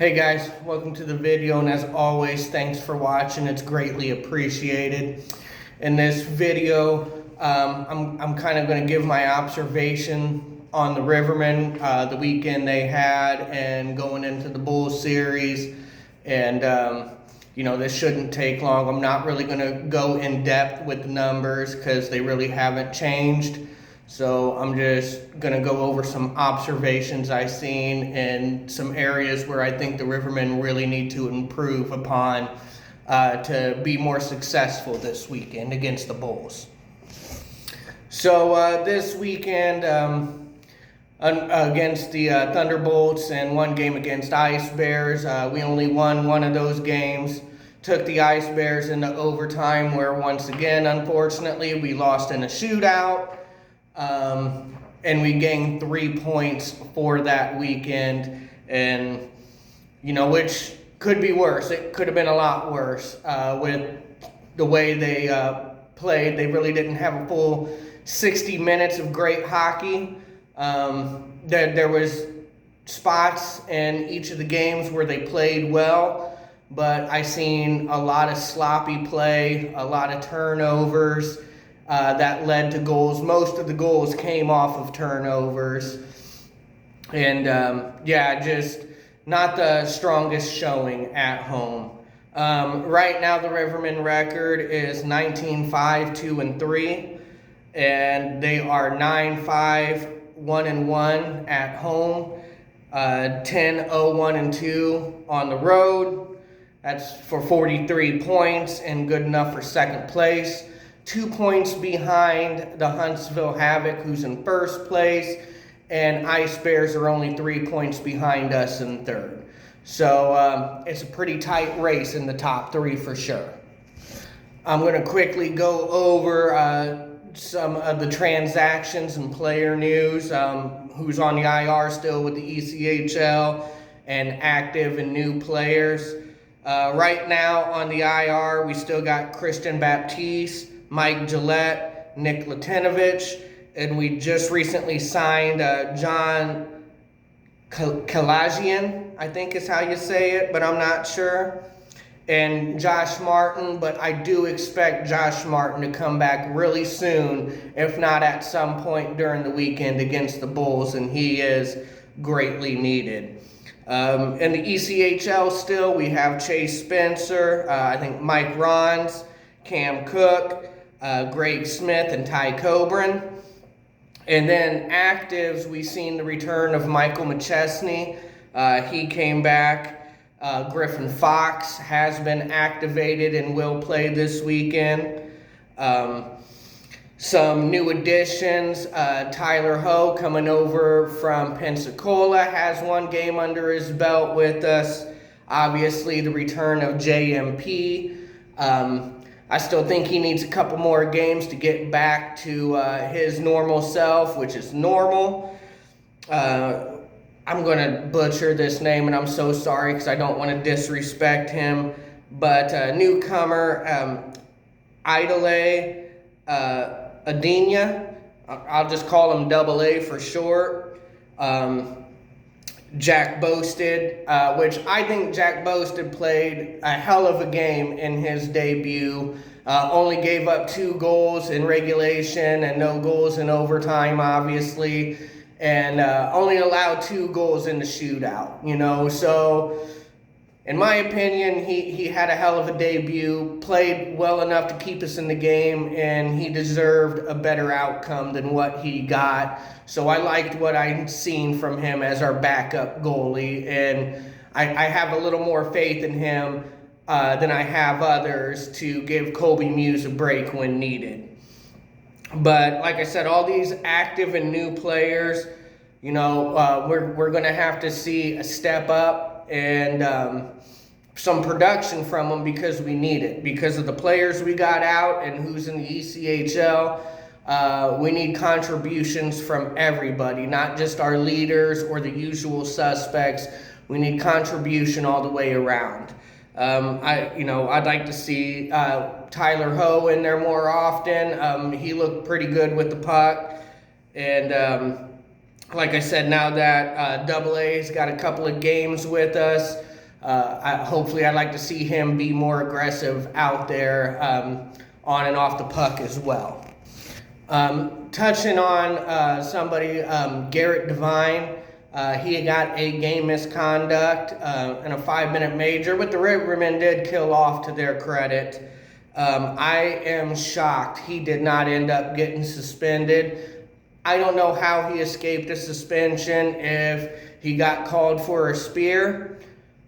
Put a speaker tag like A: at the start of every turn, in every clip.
A: Hey guys, welcome to the video, and as always, thanks for watching. It's greatly appreciated. In this video, I'm kind of going to give my observation on the Rivermen, the weekend they had, and going into the Bulls series. And this shouldn't take long. I'm not really going to go in depth with the numbers because they really haven't changed. So I'm just going to go over some observations I've seen and some areas where I think the Rivermen really need to improve upon to be more successful this weekend against the Bulls. So this weekend against the Thunderbolts and one game against Ice Bears, we only won one of those games. Took the Ice Bears into overtime where once again, unfortunately, we lost in a shootout. And we gained 3 points for that weekend, and which could be worse. It could have been a lot worse with the way they played. They really didn't have a full 60 minutes of great hockey. There was spots in each of the games where they played well, but I seen a lot of sloppy play, a lot of turnovers. That led to goals. Most of the goals came off of turnovers. And, just not the strongest showing at home. Right now, the Rivermen record is 19-5-2-3. And they are 9-5-1-1 at home. 10-0-1-2 on the road. That's for 43 points and good enough for second place. 2 points behind the Huntsville Havoc, who's in first place, and Ice Bears are only 3 points behind us in third. So it's a pretty tight race in the top three for sure. I'm going to quickly go over some of the transactions and player news, who's on the IR still with the ECHL, and active and new players. Right now on the IR, we still got Christian Baptiste, Mike Gillette, Nick Latinovich, and we just recently signed John Kalajian, I think is how you say it, but I'm not sure, and Josh Martin, but I do expect Josh Martin to come back really soon, if not at some point during the weekend against the Bulls, and he is greatly needed. In the ECHL still, we have Chase Spencer, I think Mike Rons, Cam Cook, Greg Smith, and Ty Coburn. And then actives, we've seen the return of Michael McChesney. He came back. Griffin Fox has been activated and will play this weekend. Some new additions, Tyler Ho coming over from Pensacola has one game under his belt with us. Obviously, the return of JMP. I still think he needs a couple more games to get back to his normal self, which is normal. I'm going to butcher this name, and I'm so sorry because I don't want to disrespect him. But newcomer, Idole Adina, I'll just call him Double A for short. Jack Boasted, which I think Jack Boasted played a hell of a game in his debut. Only gave up 2 goals in regulation and no goals in overtime, obviously. And only allowed 2 goals in the shootout, So, in my opinion, he had a hell of a debut, played well enough to keep us in the game, and he deserved a better outcome than what he got. So I liked what I'd seen from him as our backup goalie, and I have a little more faith in him than I have others to give Colby Muse a break when needed. But like I said, all these active and new players, we're going to have to see a step up and some production from them because we need it. Because of the players we got out and who's in the ECHL, we need contributions from everybody, not just our leaders or the usual suspects. We need contribution all the way around. I'd like to see Tyler Ho in there more often. He looked pretty good with the puck. And like I said, now that Double A's got a couple of games with us, Hopefully I'd like to see him be more aggressive out there on and off the puck as well. Touching on somebody, Garrett Devine, he got a game misconduct in a 5-minute major, but the Rivermen did kill off to their credit. I am shocked he did not end up getting suspended. I don't know how he escaped a suspension if he got called for a spear.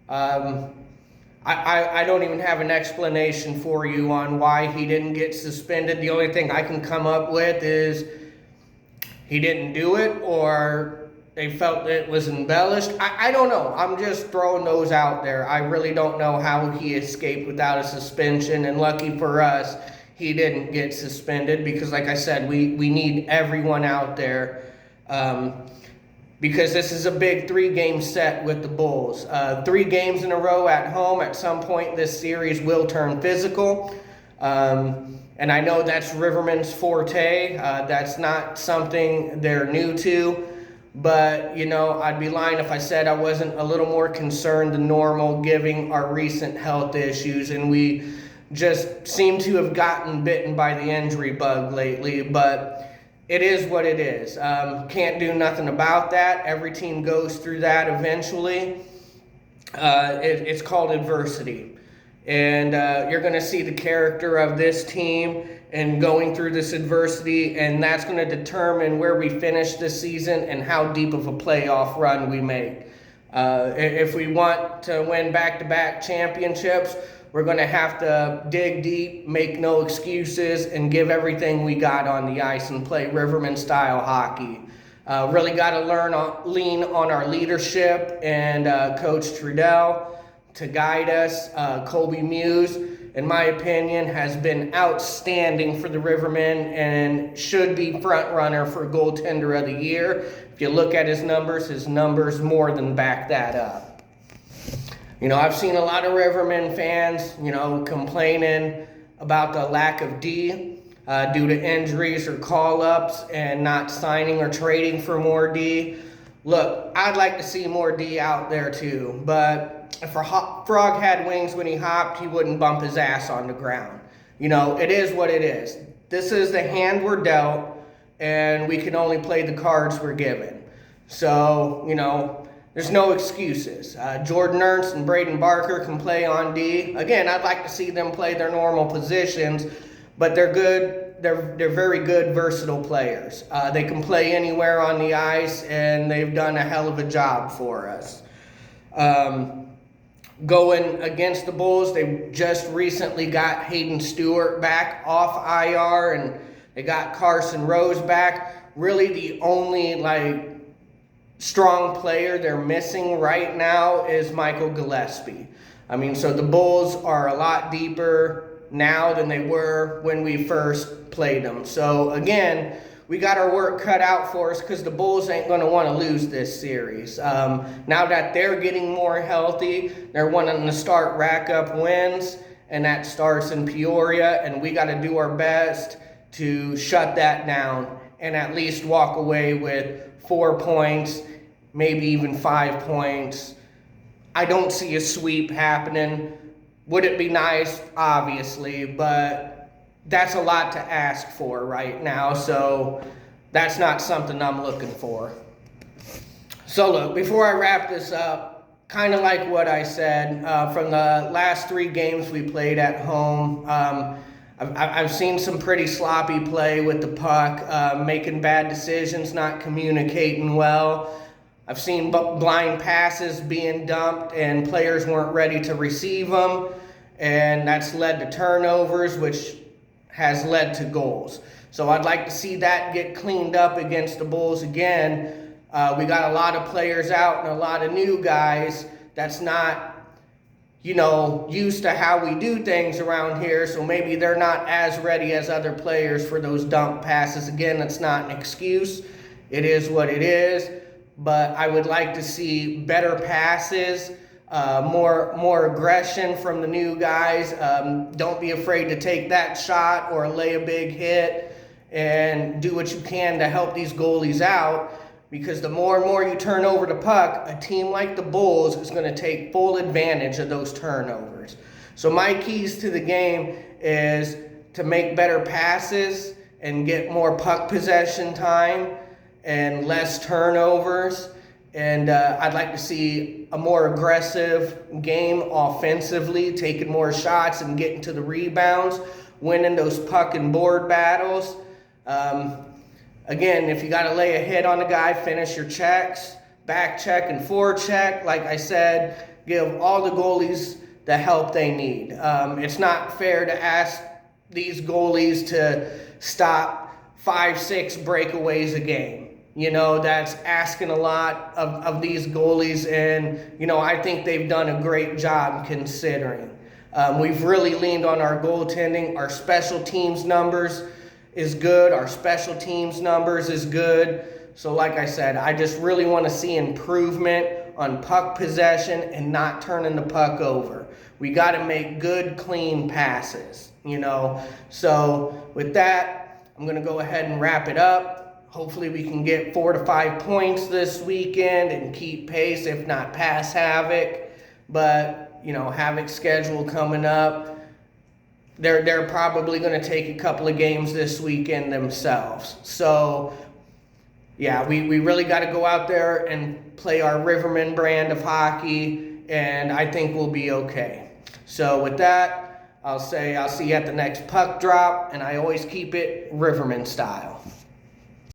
A: I don't even have an explanation for you on why he didn't get suspended. The only thing I can come up with is he didn't do it, or they felt it was embellished. I don't know. I'm just throwing those out there. I really don't know how he escaped without a suspension, and lucky for us, he didn't get suspended because, like I said, we need everyone out there because this is a big 3-game set with the Bulls. 3 games in a row at home. At some point, this series will turn physical. And I know that's Rivermen's forte. That's not something they're new to. But, you know, I'd be lying if I said I wasn't a little more concerned than normal given our recent health issues. And we just seem to have gotten bitten by the injury bug lately. But it is what it is. Can't do nothing about that. Every team goes through that eventually. It's called adversity. And you're going to see the character of this team and going through this adversity, and that's going to determine where we finish this season and how deep of a playoff run we make. If we want to win back-to-back championships, we're going to have to dig deep, make no excuses, and give everything we got on the ice and play Rivermen-style hockey. Really got to lean on our leadership and Coach Trudel to guide us. Colby Muse, in my opinion, has been outstanding for the Rivermen and should be front runner for goaltender of the year. If you look at his numbers more than back that up. You know, I've seen a lot of Rivermen fans, you know, complaining about the lack of D due to injuries or call-ups and not signing or trading for more D. Look, I'd like to see more D out there too, but if a frog had wings when he hopped, he wouldn't bump his ass on the ground. You know, it is what it is. This is the hand we're dealt, and we can only play the cards we're given. So, you know, there's no excuses. Jordan Ernst and Braden Barker can play on D. Again, I'd like to see them play their normal positions, but they're good. They're very good, versatile players. They can play anywhere on the ice, and they've done a hell of a job for us. Going against the Bulls, they just recently got Hayden Stewart back off IR, and they got Carson Rose back. Really the only, strong player they're missing right now is Michael Gillespie. I mean, so the Bulls are a lot deeper now than they were when we first played them. So, again, we got our work cut out for us because the Bulls ain't going to want to lose this series. Now that they're getting more healthy, they're wanting to start rack up wins, and that starts in Peoria, and we got to do our best to shut that down and at least walk away with 4 points, maybe even 5 points. I don't see a sweep happening. Would it be nice? Obviously, but that's a lot to ask for right now, so that's not something I'm looking for. So look, before I wrap this up, kind of like what I said, from the last 3 games we played at home, I've seen some pretty sloppy play with the puck, making bad decisions, not communicating well. I've seen blind passes being dumped and players weren't ready to receive them, and that's led to turnovers, which has led to goals. So I'd like to see that get cleaned up against the Bulls again. We got a lot of players out and a lot of new guys that's not, used to how we do things around here, so maybe they're not as ready as other players for those dump passes. Again, that's not an excuse. It is what it is, but I would like to see better passes, more aggression from the new guys. Don't be afraid to take that shot or lay a big hit and do what you can to help these goalies out, because the more and more you turn over the puck, a team like the Bulls is going to take full advantage of those turnovers. So my keys to the game is to make better passes and get more puck possession time and less turnovers. And I'd like to see a more aggressive game offensively, taking more shots and getting to the rebounds, winning those puck and board battles. Again, if you got to lay a hit on a guy, finish your checks, back check and forecheck. Like I said, give all the goalies the help they need. It's not fair to ask these goalies to stop 5-6 breakaways a game. You know, that's asking a lot of these goalies, and, you know, I think they've done a great job considering. We've really leaned on our goaltending. Our special teams numbers is good. Our special teams numbers is good. So like I said, I just really want to see improvement on puck possession and not turning the puck over. We got to make good, clean passes, you know. So with that, I'm going to go ahead and wrap it up. Hopefully we can get 4 to 5 points this weekend and keep pace, if not pass Havoc. But, you know, Havoc's schedule coming up. They're probably going to take a couple of games this weekend themselves. So, yeah, we really got to go out there and play our Rivermen brand of hockey, and I think we'll be okay. So with that, I'll say I'll see you at the next puck drop, and I always keep it Rivermen style.